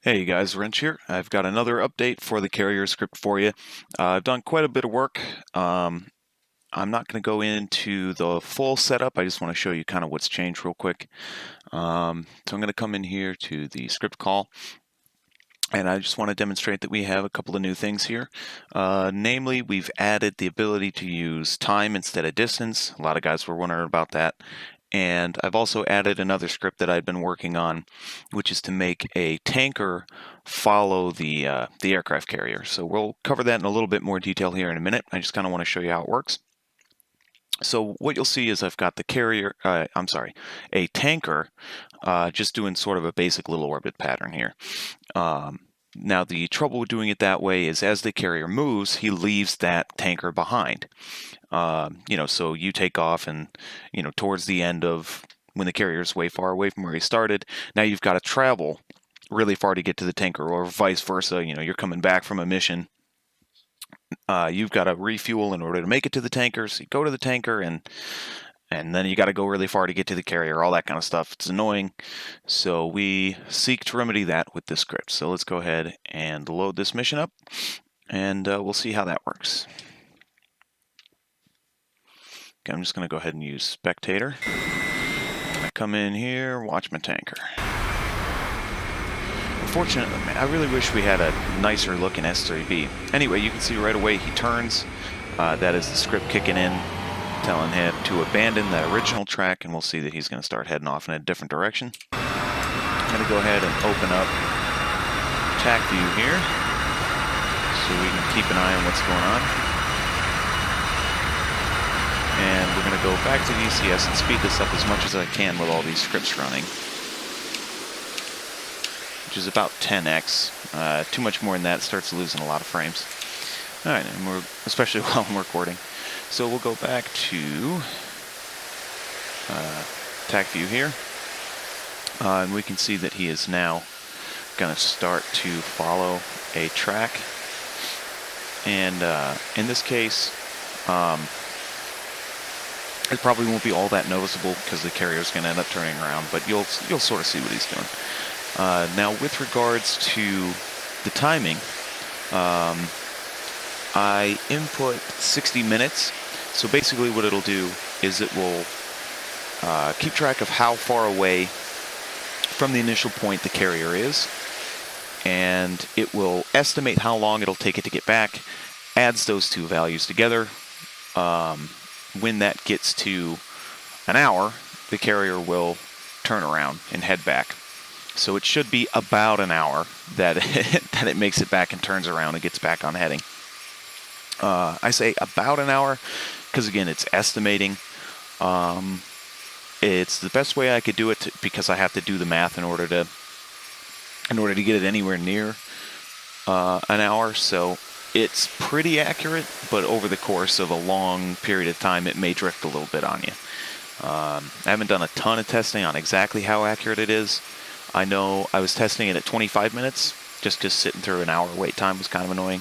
Hey guys, Wrench here. I've got another update for the carrier script for you. I've done quite a bit of work. I'm not going to go into the full setup. I just want to show you kind of what's changed real quick. So I'm going to come in here to the script call, and I just want to demonstrate that we have a couple of new things here. Namely, we've added the ability to use time instead of distance. A lot of guys were wondering about that. And I've also added another script that I've been working on, which is to make a tanker follow the aircraft carrier. So we'll cover that in a little bit more detail here in a minute. I just kind of want to show you how it works. So what you'll see is I've got the carrier, a tanker, just doing sort of a basic little orbit pattern here. Now the trouble with doing it that way is as the carrier moves, he leaves that tanker behind. So you take off and, towards the end of when the carrier is way far away from where he started, now you've got to travel really far to get to the tanker, or vice versa. You're coming back from a mission. You've got to refuel in order to make it to the tanker. So you go to the tanker and then you got to go really far to get to the carrier, all that kind of stuff. It's annoying. So we seek to remedy that with this script. So let's go ahead and load this mission up, and we'll see how that works. Okay, I'm just going to go ahead and use spectator. I come in here, watch my tanker. Unfortunately, I really wish we had a nicer looking S3B. Anyway, you can see right away he turns. That is the script kicking in, telling him to abandon that original track, and we'll see that he's going to start heading off in a different direction. I'm going to go ahead and open up TAC view here so we can keep an eye on what's going on. And we're going to go back to DCS and speed this up as much as I can with all these scripts running, which is about 10x. Too much more than that, it starts losing a lot of frames. All right, and we're especially while I'm recording. So we'll go back to TAC view here, and we can see that he is now going to start to follow a track. And in this case, it probably won't be all that noticeable because the carrier is going to end up turning around, but you'll sort of see what he's doing. Now, with regards to the timing, I input 60 minutes. So basically what it'll do is it will keep track of how far away from the initial point the carrier is, and it will estimate how long it'll take it to get back, adds those two values together. When that gets to an hour, the carrier will turn around and head back. So it should be about an hour that it makes it back and turns around and gets back on heading. I say about an hour because, again, it's estimating. It's the best way I could do it because I have to do the math in order to get it anywhere near an hour. So it's pretty accurate, but over the course of a long period of time, it may drift a little bit on you. I haven't done a ton of testing on exactly how accurate it is. I know I was testing it at 25 minutes, just sitting through an hour wait time was kind of annoying,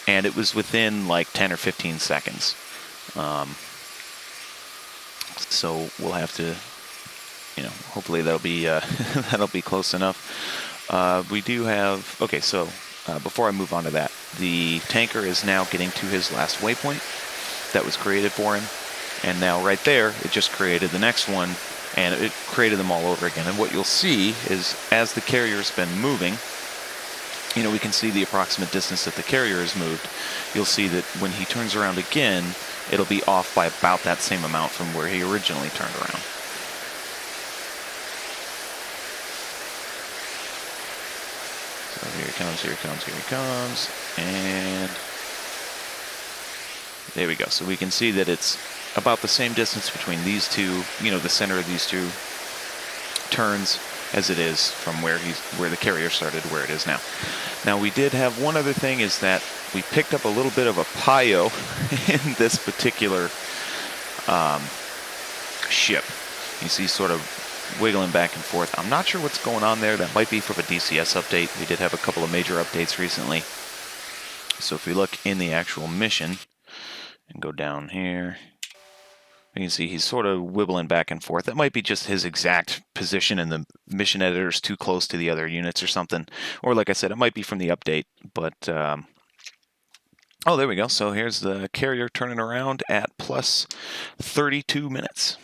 and it was within like 10 or 15 seconds. So we'll have to, hopefully that'll be that'll be close enough. We do have, okay, so before I move on to that, the tanker is now getting to his last waypoint that was created for him. And now right there, it just created the next one, and it created them all over again. And what you'll see is as the carrier's been moving, we can see the approximate distance that the carrier has moved. You'll see that when he turns around again, it'll be off by about that same amount from where he originally turned around. So here he comes, here he comes, here he comes, and there we go. So we can see that it's about the same distance between these two, the center of these two turns, as it is from where the carrier started to where it is now. Now we did have one other thing, is that we picked up a little bit of a PIO in this particular ship. You see sort of wiggling back and forth. I'm not sure what's going on there. That might be from a DCS update. We did have a couple of major updates recently. So if we look in the actual mission and go down here, You can see he's sort of wibbling back and forth. That might be just his exact position and the mission editor's too close to the other units or something. Or like I said, it might be from the update. But, oh, there we go. So here's the carrier turning around at plus 32 minutes.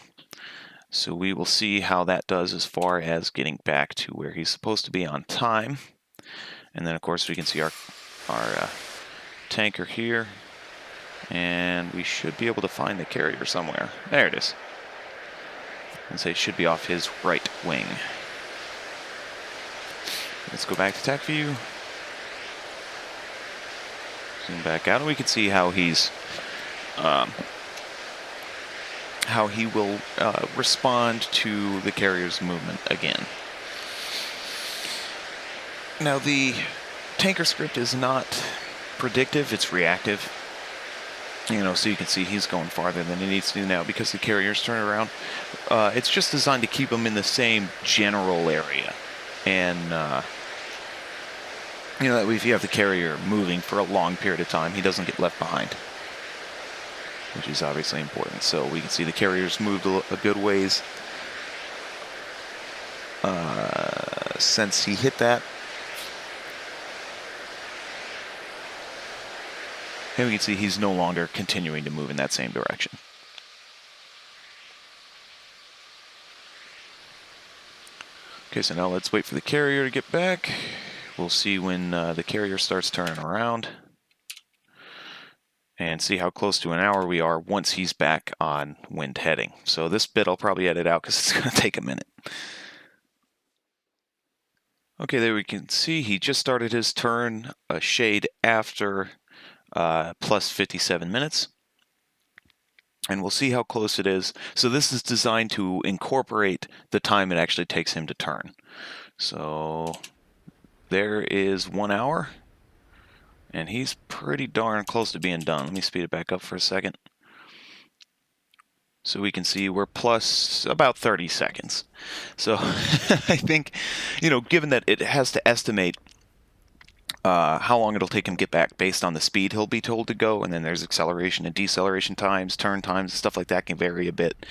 So we will see how that does as far as getting back to where he's supposed to be on time. And then, of course, we can see our tanker here. And we should be able to find the carrier somewhere. There it is. And say it should be off his right wing. Let's go back to attack view. Zoom back out, and we can see how he's how he will respond to the carrier's movement again. Now the tanker script is not predictive; it's reactive. You know, so you can see he's going farther than he needs to now because the carrier's turning around. It's just designed to keep him in the same general area. And, you know, if you have the carrier moving for a long period of time, he doesn't get left behind, which is obviously important. So we can see the carrier's moved a good ways since he hit that. And we can see he's no longer continuing to move in that same direction. Okay, so now let's wait for the carrier to get back. We'll see when the carrier starts turning around. And see how close to an hour we are once he's back on wind heading. So this bit I'll probably edit out because it's going to take a minute. Okay, there we can see he just started his turn a shade after plus 57 minutes. And we'll see how close it is. So this is designed to incorporate the time it actually takes him to turn. So there is 1 hour. And he's pretty darn close to being done. Let me speed it back up for a second. So we can see we're plus about 30 seconds. So I think, you know, given that it has to estimate how long it'll take him to get back based on the speed he'll be told to go, and then there's acceleration and deceleration times, turn times, stuff like that can vary a bit.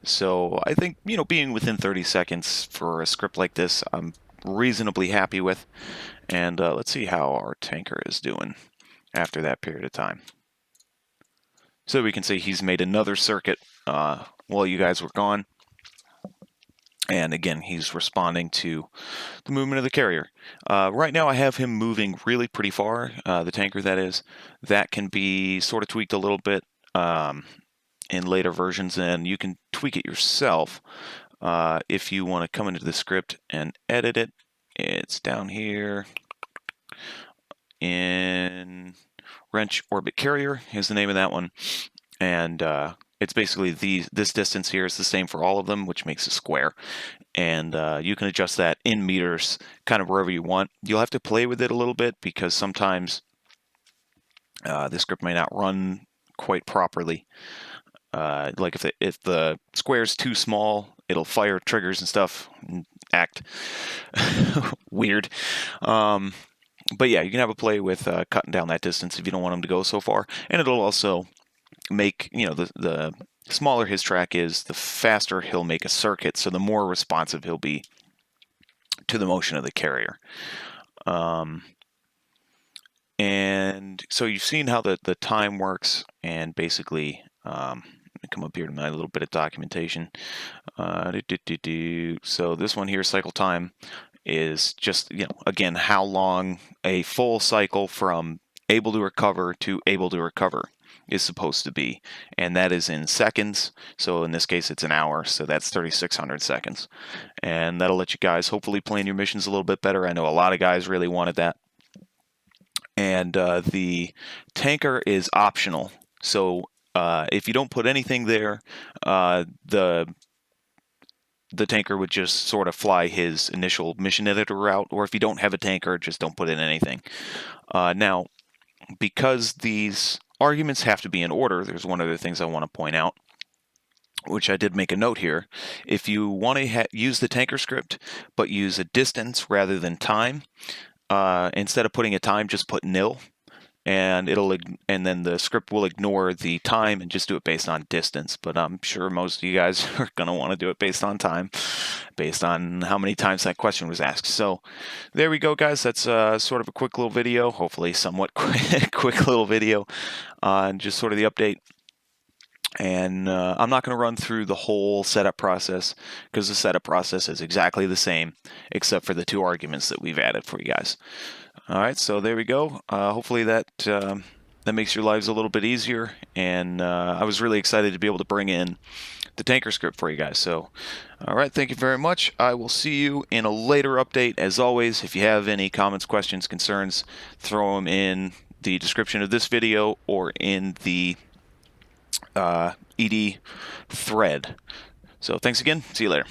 So I think, you know, being within 30 seconds for a script like this, I'm reasonably happy with. And let's see how our tanker is doing after that period of time. So we can see he's made another circuit while you guys were gone. And again, he's responding to the movement of the carrier. Right now I have him moving really pretty far, the tanker that is. That can be sort of tweaked a little bit in later versions, and you can tweak it yourself if you want to come into the script and edit it. It's down here in Wrench Orbit Carrier is the name of that one. And it's basically this distance here is the same for all of them, which makes a square. And you can adjust that in meters kind of wherever you want. You'll have to play with it a little bit because sometimes the script may not run quite properly. Like if the square's too small, it'll fire triggers and stuff and act weird. But yeah, you can have a play with cutting down that distance if you don't want them to go so far. And it'll also make, you know, the smaller his track is, the faster he'll make a circuit, so the more responsive he'll be to the motion of the carrier. And so you've seen how the time works, and basically, let me come up here to my little bit of documentation. So this one here, cycle time, is just, you know, again, how long a full cycle from able to recover to able to recover is supposed to be, and that is in seconds. So in this case it's an hour, so that's 3,600 seconds, and that'll let you guys hopefully plan your missions a little bit better. I know a lot of guys really wanted that. And the tanker is optional, so if you don't put anything there, the tanker would just sort of fly his initial mission editor route, or if you don't have a tanker, just don't put in anything. Now, because these arguments have to be in order, there's one other thing I want to point out, which I did make a note here. If you want to use the tanker script, but use a distance rather than time, instead of putting a time, just put nil. and and then the script will ignore the time and just do it based on distance. But I'm sure most of you guys are going to want to do it based on time, based on how many times that question was asked. So there we go, guys. That's sort of a quick little video, hopefully somewhat quick little video on just sort of the update. And I'm not going to run through the whole setup process because the setup process is exactly the same except for the 2 arguments that we've added for you guys. All right, so there we go. Hopefully that makes your lives a little bit easier, and I was really excited to be able to bring in the tanker script for you guys. So, all right, thank you very much. I will see you in a later update. As always, if you have any comments, questions, concerns, throw them in the description of this video or in the ED thread. So thanks again. See you later.